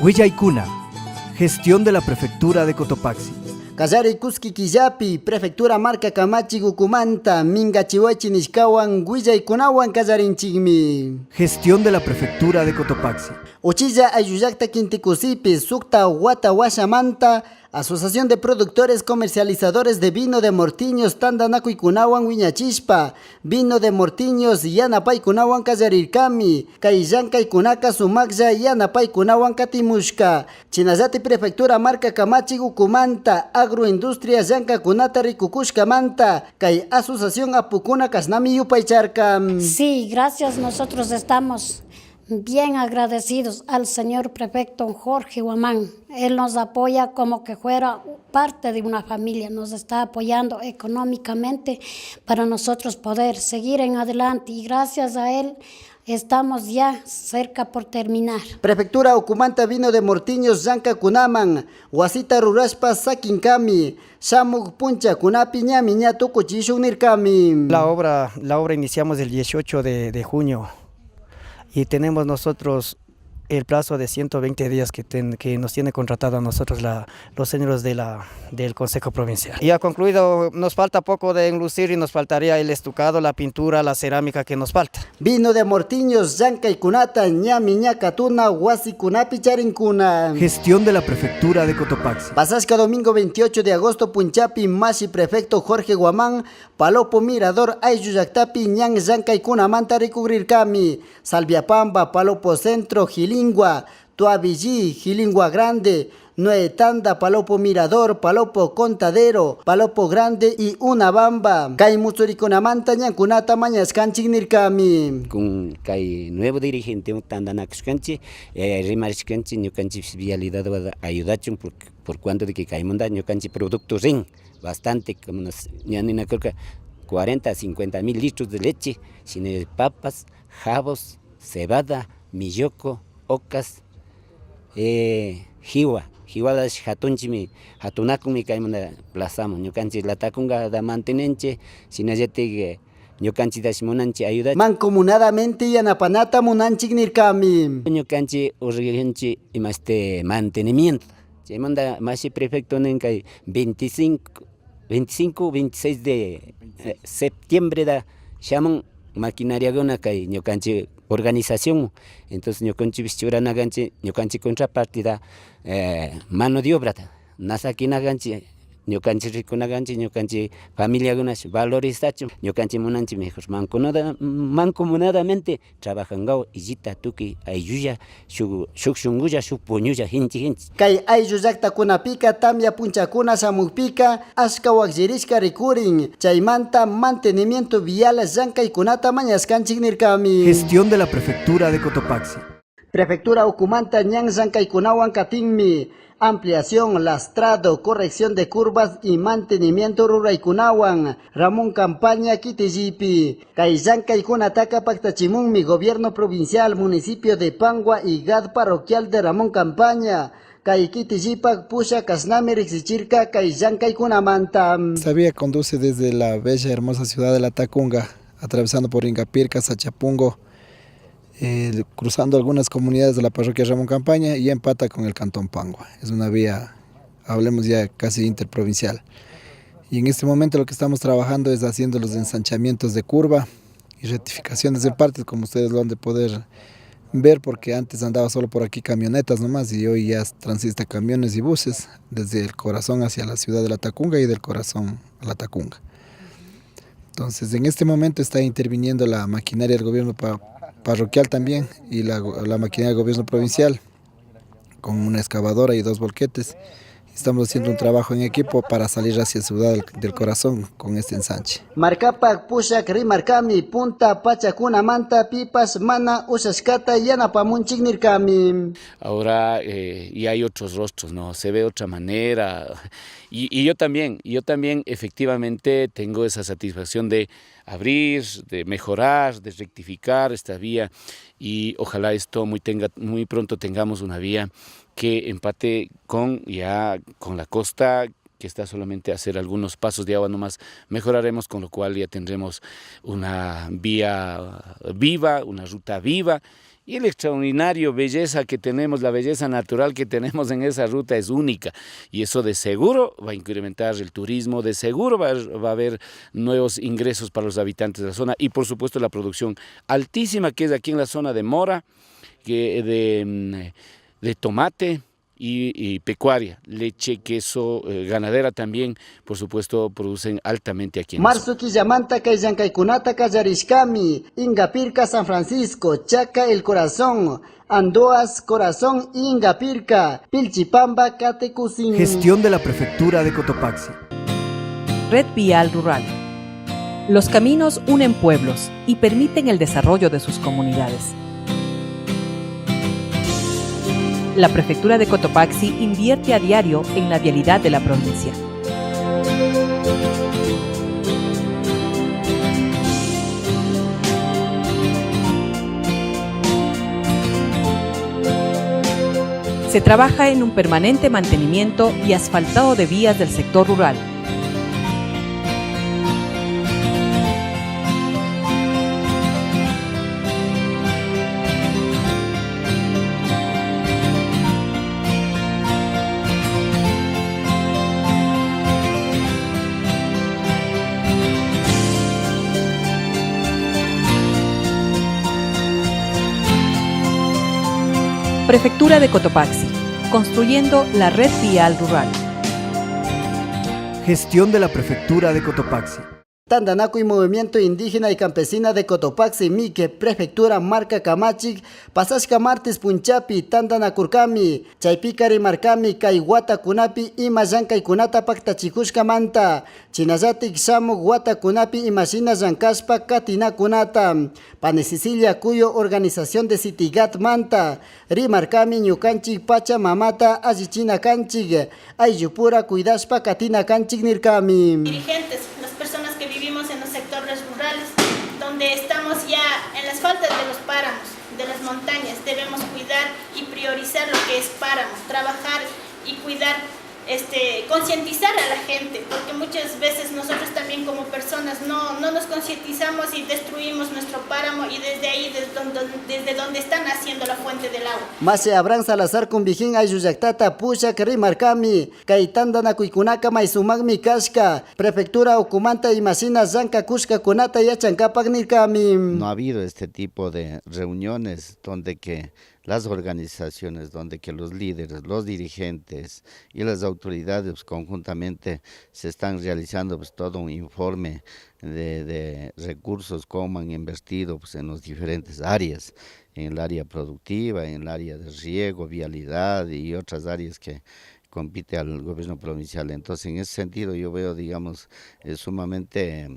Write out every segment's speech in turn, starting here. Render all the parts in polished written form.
Huillaykuna, gestión de la Prefectura de Cotopaxi. Kallari Kuski Killapi, Prefectura Marca Kamachi Gukumanta, Mingachihuachi Nishkawan, Huillaykunawan kallarinchikmi. Gestión de la Prefectura de Cotopaxi. Uchilla Ayuyakta Quintikusipi, Sukta Wata Washamanta, Asociación de Productores Comercializadores de Vino de Mortiños, Tandanakuikunawan Wiñachishpa, Vino de Mortiños, Yanapaykunawan Kallarirkami, Kaillankaykuna Sumaklla, Yanapaykunawan Katimushka, Chinallati Prefectura Marca Kamachi Gukumanta, Agroindustria Llankakunata Rikukushkamanta, Kay Asociación Apukuna Kasnami Yupaycharka. Sí, gracias, nosotros estamos bien agradecidos al señor prefecto Jorge Guamán. Él nos apoya como que fuera parte de una familia, nos está apoyando económicamente para nosotros poder seguir en adelante y gracias a él estamos ya cerca por terminar. Prefectura Ucumanta Vino de Mortiños Llankakunaman, Wasita Rurashpa Sakinkami, Shamuk Puncha Kunapi Ñami Ñatuku Chishunirkami. La obra iniciamos el 18 de junio. Y tenemos nosotros el plazo de 120 días que nos tiene contratado a nosotros los señores del Consejo Provincial. Y ha concluido, nos falta poco de enlucir y nos faltaría el estucado, la pintura, la cerámica que nos falta. Vino de Mortiños, Llankaykunata, Ñami Ñakatuna, Huasikunapi Charinkuna. Gestión de la Prefectura de Cotopaxi. Pasasca domingo 28 de agosto, Punchapi, Mashi Prefecto Jorge Guamán, Palopo Mirador, Ayuyactapi, Ñan Llankaykuna Manta Recubrirkami, Salviapamba, Palopo Centro, Gilingua, Tuavilli, Gilingua Grande, Nuetanda, Palopo Mirador, Palopo Contadero, Palopo Grande y Unabamba. Kay Mutsurikunamanta Ñankunata Mañaskanchiknirkami. Con kay nuevo dirigente Tandanakushkanchi, Rimarishkanchi, Ñukanchi vialidad ayudachun por cuanto de que caimunda Ñukanchi productos rin, bastante, como nos ñanina creo que 40 a 50 mil litros de leche, sin papas, jabos, cebada, milloco, ocas, jiwa dash hatunchimi, hatunakumi caimunda plazamos, ñukanchi latacunga da mantenenche, sinayete ñukanchi dash munanchi ayuda. Mancomunadamente yanapanata munanchik nirkami. Ñukanchi urgenchi imaste mantenimiento. Chemanda mashi prefecto nenkay 25, 26 de septiembre da shaman maquinaria gona kay ñukanchi organización, entonces ñukanchi bischurana ganchi, ñukanchi contrapartida mano de obra, nasakina ganchi, ñukanchi ricuna ganchi, ñukanchi familia gunash valorizacho, ñukanchi munanchi mejor mancomunadamente trabajangao illita tuki ayuya shukshunguya shukpuñuya hinchi. Kay ayuyakta kunapika tamya punchakuna samukpika ashka wakllirishka rikurin, chaymanta mantenimiento vial llankaykunata mañaskanchik nirkami. Gestión de la Prefectura de Cotopaxi. Prefectura Ucumanta Ñan Llankaykunawan katinmi, ampliación, lastrado, corrección de curvas y mantenimiento ruraykunawan, Ramón Campaña Kitillipi. Kay Llankaykunataka paktachimunmi Gobierno Provincial, Municipio de Pangua y GAD Parroquial de Ramón Campaña. Kay Kitillipak Pusha Kasnami Rixichirka Kay Llankaykunamanta. Esta vía conduce desde la bella hermosa ciudad de La Tacunga, atravesando por Ingapirca, Sachapungo, cruzando algunas comunidades de la parroquia Ramón Campaña y empata con el cantón Pangua. Es una vía, hablemos ya casi interprovincial. Y en este momento lo que estamos trabajando es haciendo los ensanchamientos de curva y rectificaciones de partes, como ustedes lo han de poder ver, porque antes andaba solo por aquí camionetas nomás y hoy ya transita camiones y buses desde el corazón hacia la ciudad de La Tacunga y del corazón a La Tacunga. Entonces en este momento está interviniendo la maquinaria del gobierno parroquial también y la maquinaria del gobierno provincial con una excavadora y 2 volquetes. Estamos haciendo un trabajo en equipo para salir hacia Ciudad del Corazón con este ensanche. Marcapak Pushak Rimarkami, Punta Pachakuna Manta, Pipas, Mana, Usashkata, Yanapamunchik Nirkami. Ahora ya hay otros rostros, ¿no? Se ve de otra manera. Y yo también efectivamente tengo esa satisfacción de abrir, de mejorar, de rectificar esta vía y ojalá esto muy pronto tengamos una vía que empate con la costa, que está solamente a hacer algunos pasos de agua nomás, mejoraremos, con lo cual ya tendremos una vía viva, una ruta viva, y el extraordinario belleza que tenemos, la belleza natural que tenemos en esa ruta es única, y eso de seguro va a incrementar el turismo, de seguro va a haber nuevos ingresos para los habitantes de la zona, y por supuesto la producción altísima que es aquí en la zona de mora, de tomate, y pecuaria, leche, queso, ganadera también, por supuesto, producen altamente aquí en la zona. Marzo Quillamanta, Kayllankaykunata, Kallarishkami, Ingapirca, San Francisco, Chaca, El Corazón, Andoas, Corazón, Ingapirca, Pilchipamba, Catecusin. Gestión de la Prefectura de Cotopaxi. Red Vial Rural. Los caminos unen pueblos y permiten el desarrollo de sus comunidades. La Prefectura de Cotopaxi invierte a diario en la vialidad de la provincia. Se trabaja en un permanente mantenimiento y asfaltado de vías del sector rural. Prefectura de Cotopaxi, construyendo la red vial rural. Gestión de la Prefectura de Cotopaxi. Tandanaco y Movimiento Indígena y Campesina de Cotopaxi, Mique, Prefectura Marca Camachic, Pasashka Martes Punchapi, Tandanakurkami, Chaypicari Marcami, Kaiwata Kunapi, Imayanka y Kunata Pactachikushka Manta, Chinazatik Samu, Guata Kunapi, Imashina Zankaspa, Katina Kunata, Panesicilia Cuyo, Organización de Sitigat Manta, Rimarcami, Ñukanchik, Pacha Mamata, Ajichina Kanchig, Ayupura, Cuidaspa, Katina Kanchig Nirkami. Dirigentes, las personas que vivimos en los sectores rurales, donde estamos ya en las faldas de los páramos, de las montañas, debemos cuidar y priorizar lo que es páramo, trabajar y cuidar, concientizar a la gente, porque muchas veces nosotros también como personas no nos concientizamos y destruimos nuestro páramo, y desde ahí, desde donde están haciendo la fuente del agua. Mase Abraham Salazar Kumbijín Ayuyaktata Pusha Karimarkami, Kaitandana Kuikunaka Maisumagmi Kashka, Prefectura Okumanta y Masina Zanka Kushka Kunata Yachankapagnikami. No ha habido este tipo de reuniones donde que las organizaciones, donde que los líderes, los dirigentes y las autoridades conjuntamente se están realizando todo un informe de recursos, cómo han invertido en las diferentes áreas, en el área productiva, en el área de riego, vialidad y otras áreas que compite al gobierno provincial. Entonces, en ese sentido yo veo, digamos, sumamente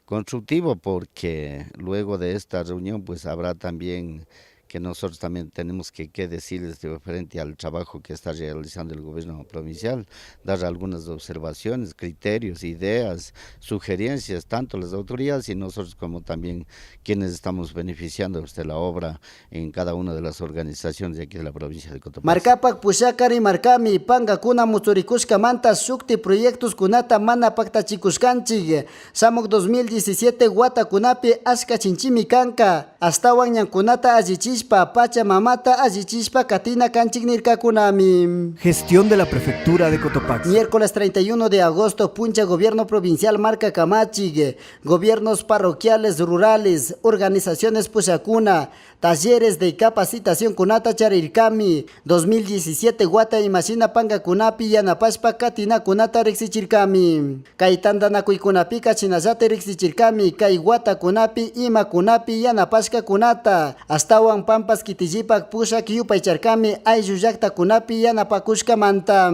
constructivo, porque luego de esta reunión pues habrá también que nosotros también tenemos que decirles frente al trabajo que está realizando el gobierno provincial, dar algunas observaciones, criterios, ideas, sugerencias, tanto las autoridades y nosotros como también quienes estamos beneficiando de la obra en cada una de las organizaciones de aquí de la provincia de Cotopaxi. Marcapak Pushakari Marcami, Panga Kuna Mutsuricushka Manta, Sukti Proyectos Kunata Mana Pactachikushkanchig, Samuk 2017 Guata Kunapi Aska Chinchimi Kanka, Astawan Yankunata Ajichis Pacha Mamata Ajichispa Katina Kanchignirka Kunami. Gestión de la Prefectura de Cotopaxi. Miércoles 31 de agosto, Puncha Gobierno Provincial Marca Camachig, gobiernos parroquiales rurales, organizaciones Puchacuna, talleres de capacitación Kunata Charirkami, 2017 Guata y Machina Panga Kunapi Yanapaspa Katina Kunata Rexichirkami, Kaitandana Kuikunapika Chinazate Rexichirkami, Kaiguata Kunapi Ima Kunapi Yanapasca Kunata, Astawan Pampas Kitijipak Pushak Yupaycharkami Ayuyakta Kunapi Yanapakushka Manta.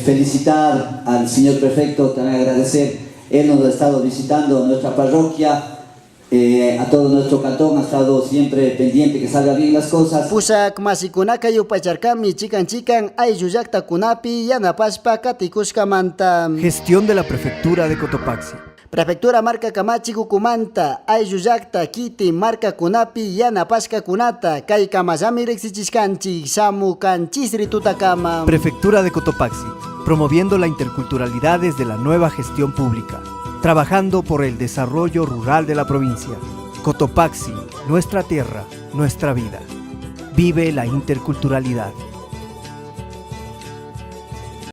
Felicitar al señor prefecto, también agradecer, él nos ha estado visitando nuestra parroquia, a todo nuestro cantón, ha estado siempre pendiente que salga bien las cosas. Pushak Masikunaka Yupaycharkami Chican Ayuyakta Kunapi Yanapaspa Katikushka Manta. Gestión de la Prefectura de Cotopaxi. Prefectura Marca Camachi Cucumanta, Ayuyakta, Kiti, Marca Kunapi, Yanapasca Kunata, Kai Kamayami Rexichishkanchi, Samu Kanchisri Tutakama. Prefectura de Cotopaxi. promoviendo la interculturalidad desde la nueva gestión pública, trabajando por el desarrollo rural de la provincia. Cotopaxi, nuestra tierra, nuestra vida. Vive la interculturalidad.